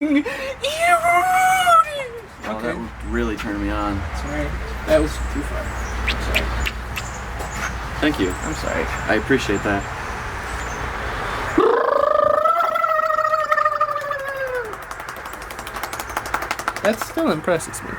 Oh, Okay. that really turned me on. Sorry. That was too far. I'm sorry. Thank you. I'm sorry. I appreciate that. That still impresses me.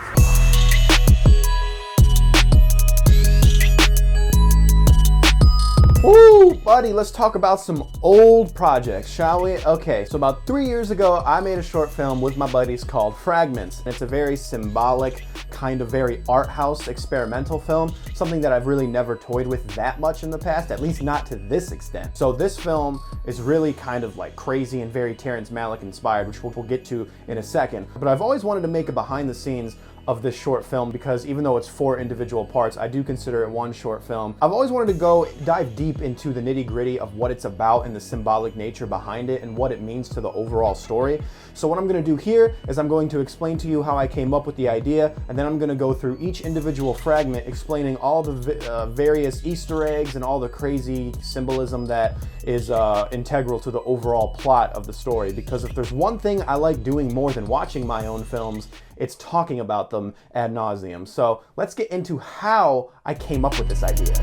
Woo, buddy, let's talk about some old projects, shall we? Okay, so about 3 years ago, I made a short film with my buddies called Fragments. It's a very symbolic, kind of very art house experimental film, something that I've really never toyed with that much in the past, at least not to this extent. So this film is really kind of like crazy and very Terrence Malick inspired, which we'll get to in a second. But I've always wanted to make a behind the scenes of this short film because even though it's 4 individual parts, I do consider it one short film. I've always wanted to go dive deep into the nitty-gritty of what it's about and the symbolic nature behind it and what it means to the overall story. So what I'm going to do here is I'm going to explain to you how I came up with the idea, and then I'm going to go through each individual fragment explaining all the various Easter eggs and all the crazy symbolism that is integral to the overall plot of the story. Because if there's one thing I like doing more than watching my own films, it's talking about them ad nauseum. So let's get into how I came up with this idea.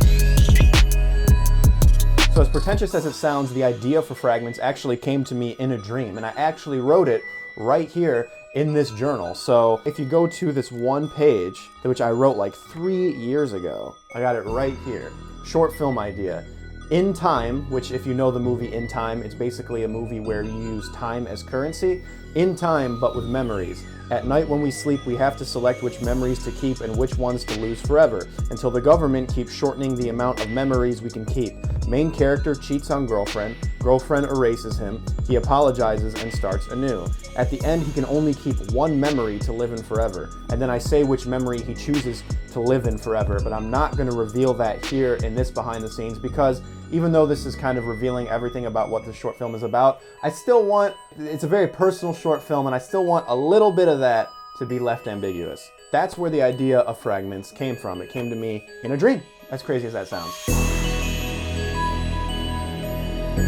So as pretentious as it sounds, the idea for Fragments actually came to me in a dream, and I actually wrote it right here in this journal. So if you go to this one page, which I wrote like 3 years ago, I got it right here. Short film idea. In Time, which if you know the movie In Time, it's basically a movie where you use time as currency. In time, but with memories. At night when we sleep, we have to select which memories to keep and which ones to lose forever, until the government keeps shortening the amount of memories we can keep. Main character cheats on girlfriend, girlfriend erases him, he apologizes and starts anew. At the end, he can only keep one memory to live in forever, and then I say which memory he chooses to live in forever, but I'm not going to reveal that here in this behind the scenes because even though this is kind of revealing everything about what this short film is about, I still want, it's a very personal short film, and I still want a little bit of that to be left ambiguous. That's where the idea of Fragments came from. It came to me in a dream, as crazy as that sounds.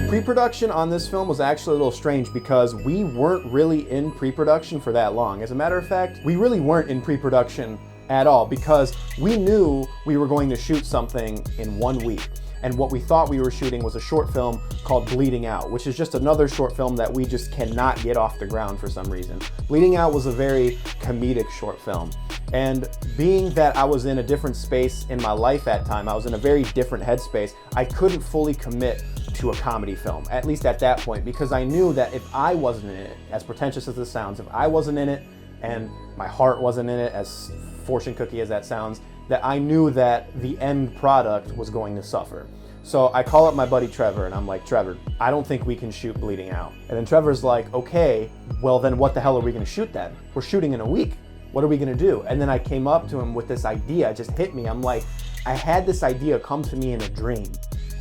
Pre-production on this film was actually a little strange because we weren't really in pre-production for that long. As a matter of fact, we really weren't in pre-production at all because we knew we were going to shoot something in 1 week. And what we thought we were shooting was a short film called Bleeding Out, which is just another short film that we just cannot get off the ground for some reason. Bleeding Out was a very comedic short film. And being that I was in a different space in my life at that time, I was in a very different headspace, I couldn't fully commit to a comedy film, at least at that point, because I knew that if I wasn't in it, as pretentious as this sounds, if I wasn't in it and my heart wasn't in it, as fortune cookie as that sounds, that I knew that the end product was going to suffer. So I call up my buddy Trevor and I'm like, Trevor, I don't think we can shoot Bleeding Out. And then Trevor's like, okay, well then what the hell are we gonna shoot then? We're shooting in a week. What are we gonna do? And then I came up to him with this idea, it just hit me. I'm like, I had this idea come to me in a dream.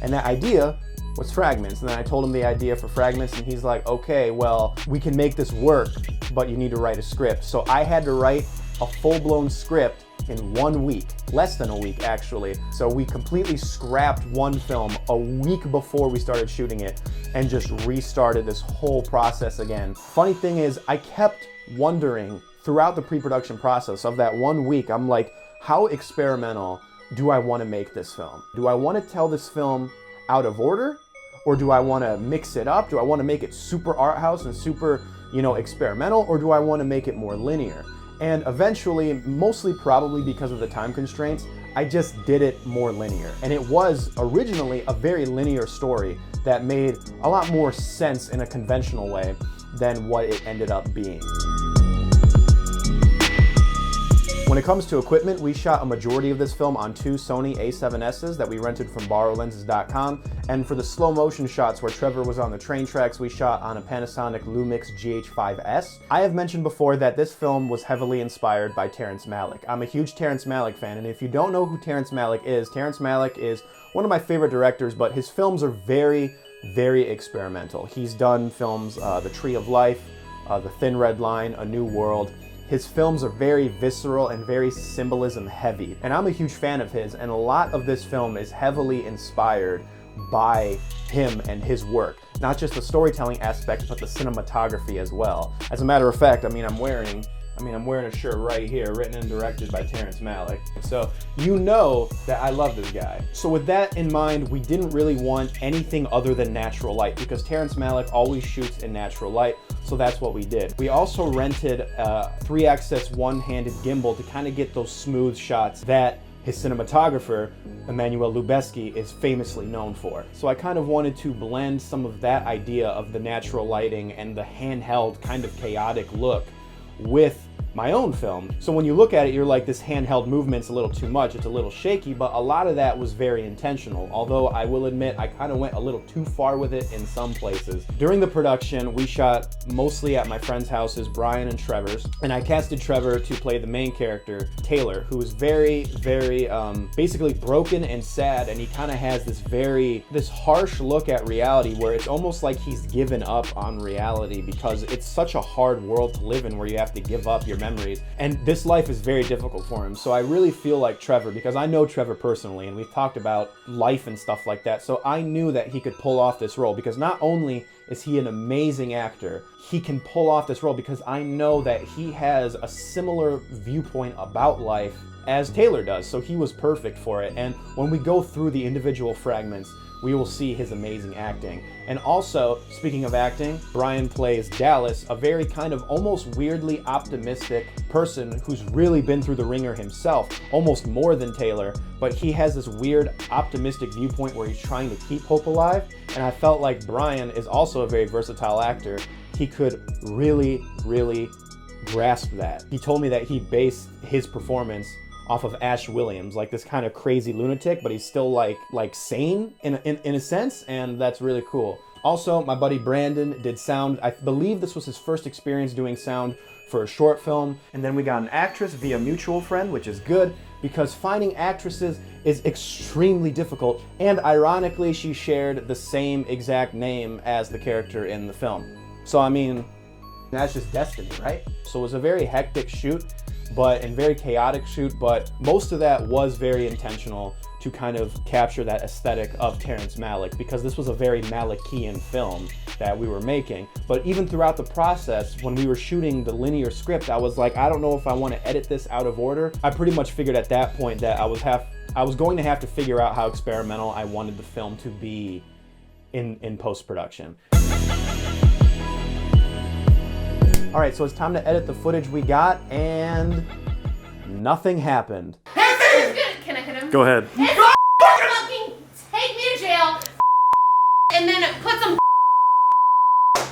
And that idea was Fragments. And then I told him the idea for Fragments and he's like, okay, well, we can make this work, but you need to write a script. So I had to write a full-blown script in 1 week, less than a week actually. So we completely scrapped one film a week before we started shooting it and just restarted this whole process again. Funny thing is, I kept wondering throughout the pre-production process of that 1 week, I'm like, how experimental do I want to make this film? Do I want to tell this film out of order? Or do I want to mix it up? Do I want to make it super art house and super, experimental? Or do I want to make it more linear? And eventually, mostly probably because of the time constraints, I just did it more linear. And it was originally a very linear story that made a lot more sense in a conventional way than what it ended up being. When it comes to equipment, we shot a majority of this film on 2 Sony A7Ss that we rented from borrowlenses.com. And for the slow motion shots where Trevor was on the train tracks, we shot on a Panasonic Lumix GH5S. I have mentioned before that this film was heavily inspired by Terrence Malick. I'm a huge Terrence Malick fan, and if you don't know who Terrence Malick is one of my favorite directors, but his films are very, very experimental. He's done films, The Tree of Life, The Thin Red Line, A New World. His films are very visceral and very symbolism heavy, and I'm a huge fan of his, and a lot of this film is heavily inspired by him and his work. Not just the storytelling aspect, but the cinematography as well. As a matter of fact, I'm wearing a shirt right here, written and directed by Terrence Malick. So you know that I love this guy. So with that in mind, we didn't really want anything other than natural light because Terrence Malick always shoots in natural light. So that's what we did. We also rented a 3-axis one-handed gimbal to kind of get those smooth shots that his cinematographer, Emmanuel Lubezki, is famously known for. So I kind of wanted to blend some of that idea of the natural lighting and the handheld kind of chaotic look with my own film. So when you look at it, you're like, this handheld movement's a little too much, it's a little shaky, but a lot of that was very intentional. Although I will admit, I kind of went a little too far with it in some places. During the production, we shot mostly at my friends' houses, Brian and Trevor's, and I casted Trevor to play the main character, Taylor, who is very, very, basically broken and sad, and he kind of has this harsh look at reality where it's almost like he's given up on reality because it's such a hard world to live in where you have to give up your memories, and this life is very difficult for him. So I really feel like Trevor, because I know Trevor personally and we've talked about life and stuff like that, so I knew that he could pull off this role because not only is he an amazing actor, he can pull off this role because I know that he has a similar viewpoint about life as Taylor does, so he was perfect for it. And when we go through the individual fragments, we will see his amazing acting. And also, speaking of acting, Brian plays Dallas, a very kind of almost weirdly optimistic person who's really been through the ringer himself, almost more than Taylor, but he has this weird optimistic viewpoint where he's trying to keep hope alive. And I felt like Brian is also a very versatile actor. He could really, really grasp that. He told me that he based his performance off of Ash Williams, like this kind of crazy lunatic, but he's still like sane in a sense, and that's really cool. Also, my buddy Brandon did sound. I believe this was his first experience doing sound for a short film. And then we got an actress via mutual friend, which is good because finding actresses is extremely difficult, and ironically, she shared the same exact name as the character in the film. So I mean, that's just destiny, right? So it was a very hectic shoot, and very chaotic shoot, but most of that was very intentional to kind of capture that aesthetic of Terrence Malick, because this was a very Malickian film that we were making. But even throughout the process, when we were shooting the linear script, I was like, I don't know if I want to edit this out of order. I pretty much figured at that point that I was going to have to figure out how experimental I wanted the film to be in post-production. All right, so it's time to edit the footage we got, and nothing happened. Can I hit him? Go ahead. Fucking take me to jail, and then put some.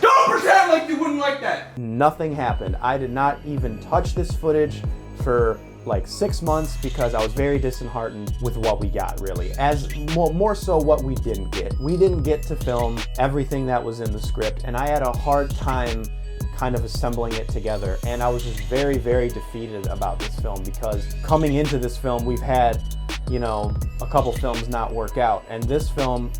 Don't pretend like you wouldn't like that. Nothing happened. I did not even touch this footage for like 6 months because I was very disheartened with what we got, really. As more so what we didn't get. We didn't get to film everything that was in the script, and I had a hard time kind of assembling it together, and I was just very, very defeated about this film because coming into this film, we've had, a couple films not work out, and this film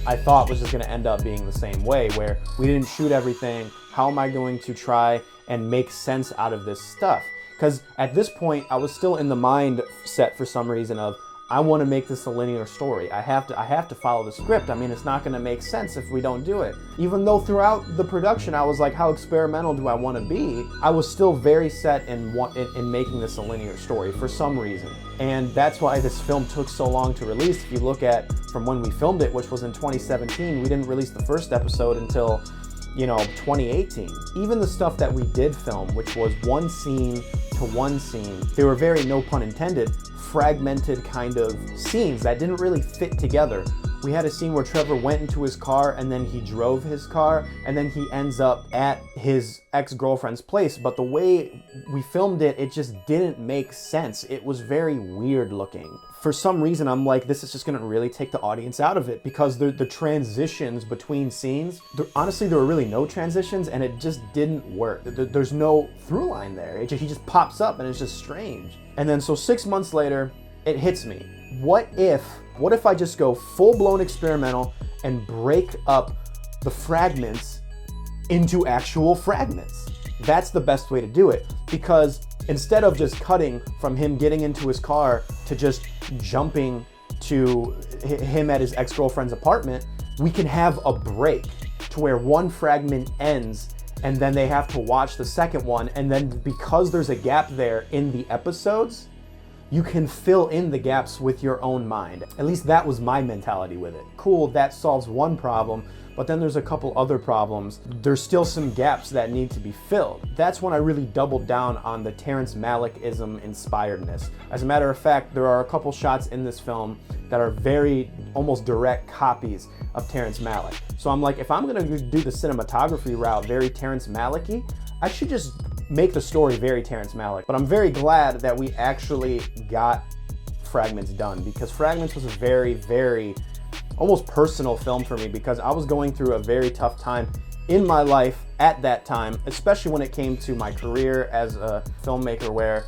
I thought was just going to end up being the same way, where we didn't shoot everything. How am I going to try and make sense out of this stuff? Because at this point, I was still in the mindset for some reason of, I want to make this a linear story. I have to follow the script. I mean, it's not going to make sense if we don't do it. Even though throughout the production, I was like, how experimental do I want to be? I was still very set in making this a linear story for some reason. And that's why this film took so long to release. If you look at from when we filmed it, which was in 2017, we didn't release the first episode until 2018. Even the stuff that we did film, which was one scene to one scene, they were very, no pun intended, fragmented kind of scenes that didn't really fit together. We had a scene where Trevor went into his car and then he drove his car and then he ends up at his ex-girlfriend's place, but the way we filmed it, it just didn't make sense. It was very weird looking. For some reason, I'm like, this is just gonna really take the audience out of it because the transitions between scenes, honestly, there were really no transitions and it just didn't work. There's no through line there. He just pops up and it's just strange. And then so 6 months later, it hits me. What if I just go full-blown experimental and break up the fragments into actual fragments? That's the best way to do it, because instead of just cutting from him getting into his car to just jumping to him at his ex-girlfriend's apartment, we can have a break to where one fragment ends and then they have to watch the second one, and then because there's a gap there in the episodes, you can fill in the gaps with your own mind. At least that was my mentality with it. Cool, that solves one problem, but then there's a couple other problems. There's still some gaps that need to be filled. That's when I really doubled down on the Terrence Malickism inspiredness. As a matter of fact, there are a couple shots in this film that are very almost direct copies of Terrence Malick. So I'm like, if I'm gonna do the cinematography route very Terrence Malick-y, I should just make the story very Terrence Malick. But I'm very glad that we actually got Fragments done, because Fragments was a very, very almost personal film for me, because I was going through a very tough time in my life at that time, especially when it came to my career as a filmmaker, where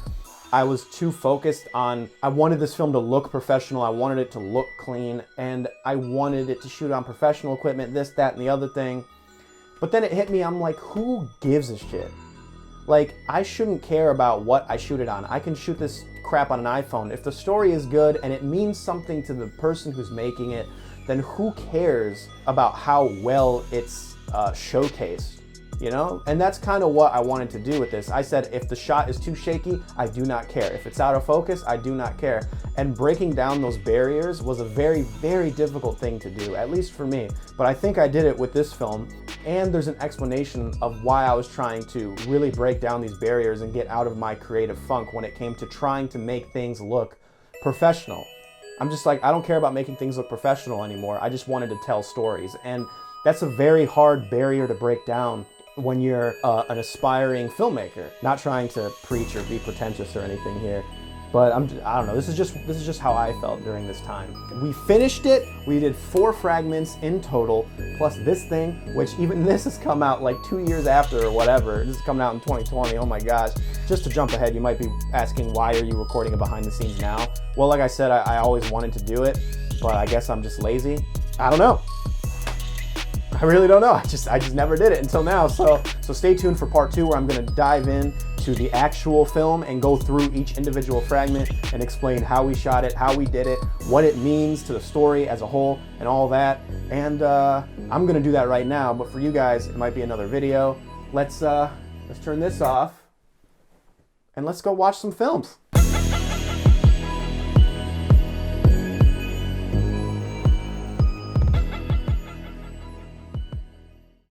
I was too focused on, I wanted this film to look professional, I wanted it to look clean, and I wanted it to shoot on professional equipment, this, that, and the other thing. But then it hit me, I'm like, who gives a shit? Like, I shouldn't care about what I shoot it on. I can shoot this crap on an iPhone. If the story is good and it means something to the person who's making it, then who cares about how well it's showcased, you know? And that's kind of what I wanted to do with this. I said, if the shot is too shaky, I do not care. If it's out of focus, I do not care. And breaking down those barriers was a very, very difficult thing to do, at least for me. But I think I did it with this film. And there's an explanation of why I was trying to really break down these barriers and get out of my creative funk when it came to trying to make things look professional. I'm just like, I don't care about making things look professional anymore. I just wanted to tell stories. And that's a very hard barrier to break down when you're an aspiring filmmaker. Not trying to preach or be pretentious or anything here, but I don't know, this is just how I felt during this time. We finished it, we did 4 fragments in total, plus this thing, which even this has come out like 2 years after or whatever. This is coming out in 2020, oh my gosh. Just to jump ahead, you might be asking, why are you recording a behind the scenes now? Well, like I said, I always wanted to do it, but I guess I'm just lazy. I don't know. I really don't know. I just never did it until now. So stay tuned for part 2, where I'm gonna dive in to the actual film and go through each individual fragment and explain how we shot it, how we did it, what it means to the story as a whole, and all that. And I'm gonna do that right now, but for you guys, it might be another video. Let's turn this off and let's go watch some films.